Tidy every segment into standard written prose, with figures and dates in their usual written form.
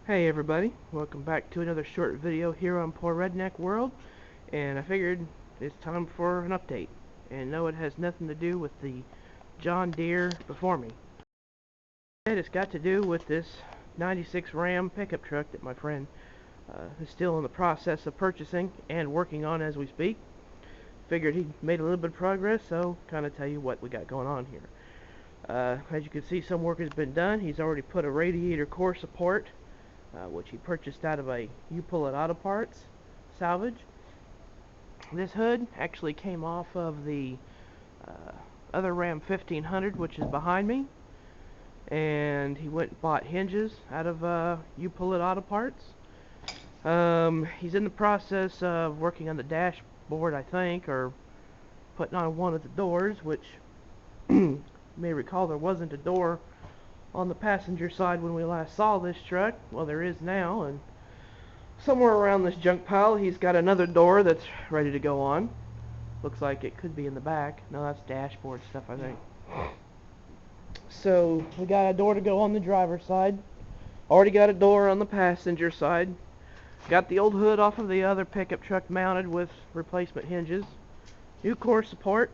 Hey everybody, welcome back to another short video here on Poor Redneck World, and I figured it's time for an update. And no, it has nothing to do with the John Deere before me. It's got to do with this 96 Ram pickup truck that my friend is still in the process of purchasing and working on as we speak. Figured he made a little bit of progress, so kind of tell you what we got going on here. As you can see, some work has been done. He's already put a radiator core support which he purchased out of a U-Pull-It Auto Parts salvage. This hood actually came off of the other Ram 1500, which is behind me, and he went and bought hinges out of U-Pull-It Auto Parts. He's in the process of working on the dashboard, I think, or putting on one of the doors, which you may recall there wasn't a door on the passenger side when we last saw this truck. Well, there is now, and somewhere around this junk pile he's got another door that's ready to go on. Looks like it could be in the back. No, that's dashboard stuff, I think. So we got a door to go on the driver's side. Already got a door on the passenger side. Got the old hood off of the other pickup truck mounted with replacement hinges. New core support.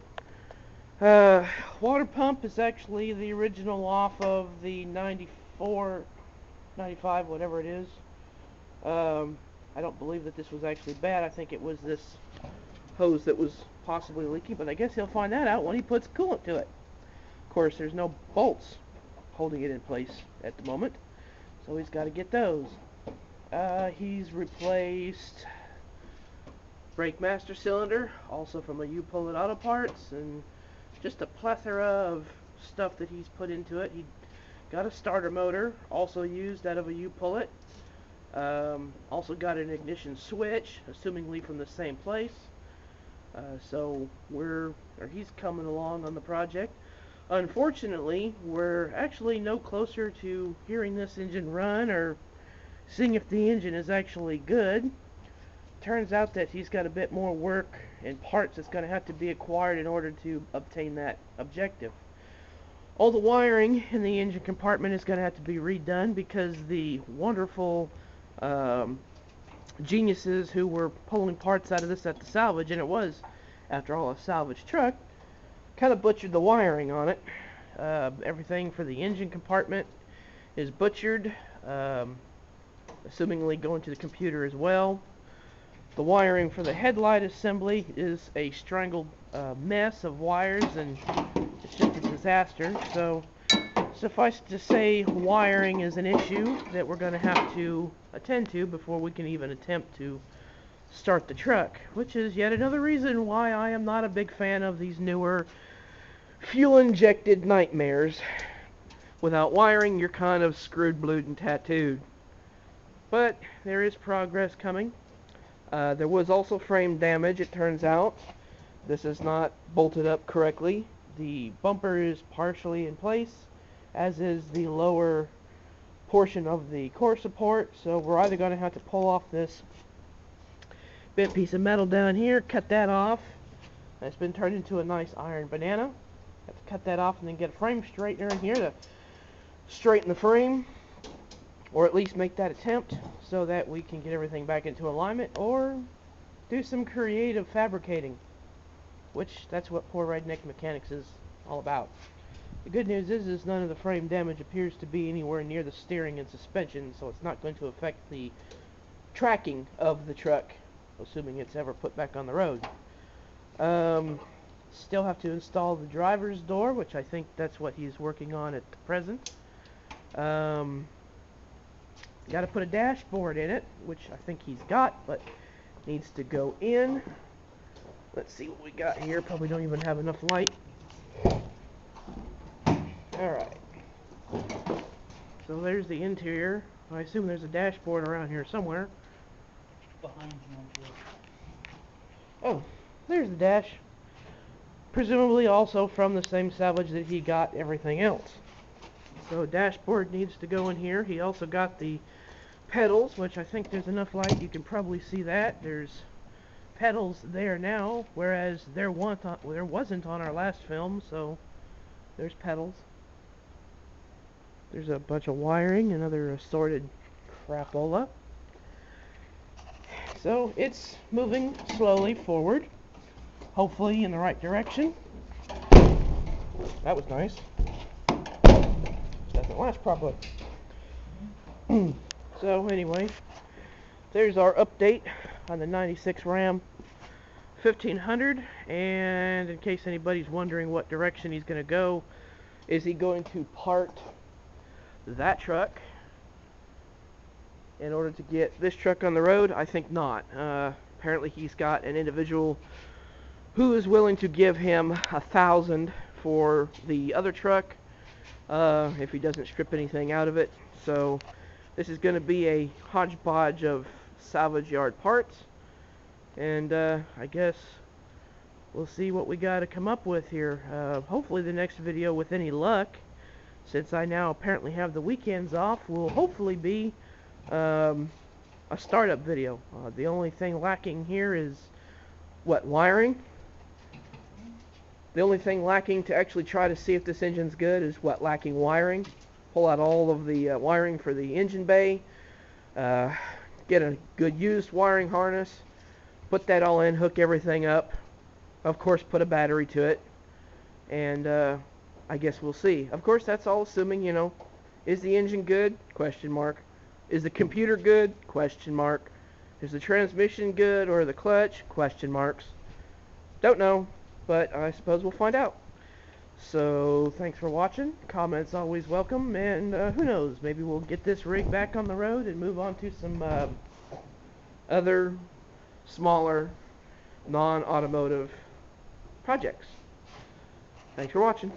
Water pump is actually the original off of the 94, 95, whatever it is. I don't believe that this was actually bad. I think it was this hose that was possibly leaking, but I guess he'll find that out when he puts coolant to it. Of course, there's no bolts holding it in place at the moment, so he's got to get those. He's replaced brake master cylinder, also from a U-Pull-It Auto Parts, and just a plethora of stuff that he's put into it. He got a starter motor, also used out of a U-Pull-It. Also got an ignition switch, assumingly from the same place. So he's coming along on the project. Unfortunately, we're actually no closer to hearing this engine run or seeing if the engine is actually good. Turns out that he's got a bit more work and parts that's going to have to be acquired in order to obtain that objective. All the wiring in the engine compartment is going to have to be redone because the wonderful geniuses who were pulling parts out of this at the salvage, and it was, after all, a salvage truck, kind of butchered the wiring on it. Everything for the engine compartment is butchered, assumingly going to the computer as well. The wiring for the headlight assembly is a strangled mess of wires, and it's just a disaster. So suffice to say, wiring is an issue that we're going to have to attend to before we can even attempt to start the truck, which is yet another reason why I am not a big fan of these newer fuel-injected nightmares. Without wiring, you're kind of screwed, blued, and tattooed. But there is progress coming. There was also frame damage, it turns out. This is not bolted up correctly. The bumper is partially in place, as is the lower portion of the core support. So we're either going to have to pull off this bent piece of metal down here, cut that off. It's been turned into a nice iron banana. Have to cut that off and then get a frame straightener in here to straighten the frame, or at least make that attempt so that we can get everything back into alignment, or do some creative fabricating, which that's what Poor Redneck Mechanics is all about. The good news is none of the frame damage appears to be anywhere near the steering and suspension, so it's not going to affect the tracking of the truck, assuming it's ever put back on the road. Still have to install the driver's door, which I think that's what he's working on at the present. Got to put a dashboard in it, which I think he's got, but needs to go in. Let's see what we got here. Probably don't even have enough light. Alright. So there's the interior. I assume there's a dashboard around here somewhere. Behind you. Oh, there's the dash. Presumably also from the same salvage that he got everything else. So dashboard needs to go in here. He also got the pedals, which I think there's enough light you can probably see that. There's pedals there now, whereas there wasn't on our last film, so there's pedals. There's a bunch of wiring and other assorted crapola. So it's moving slowly forward, hopefully in the right direction. That was nice. Doesn't last properly. So anyway, there's our update on the 96 Ram 1500, and in case anybody's wondering what direction he's going to go, is he going to part that truck in order to get this truck on the road? I think not. Apparently he's got an individual who is willing to give him $1,000 for the other truck if he doesn't strip anything out of it. So this is going to be a hodgepodge of salvage yard parts, and I guess we'll see what we got to come up with here. Hopefully the next video, with any luck, since I now apparently have the weekends off, will hopefully be a startup video. The only thing lacking here is wiring. The only thing lacking to actually try to see if this engine's good is lacking wiring. Pull out all of the wiring for the engine bay, get a good used wiring harness, put that all in, hook everything up, of course put a battery to it, and I guess we'll see. Of course that's all assuming, you know, is the engine good? Question mark. Is the computer good? Question mark. Is the transmission good, or the clutch? Question marks. Don't know, but I suppose we'll find out. So thanks for watching. Comments always welcome, and who knows, maybe we'll get this rig back on the road and move on to some other smaller non-automotive projects. Thanks for watching.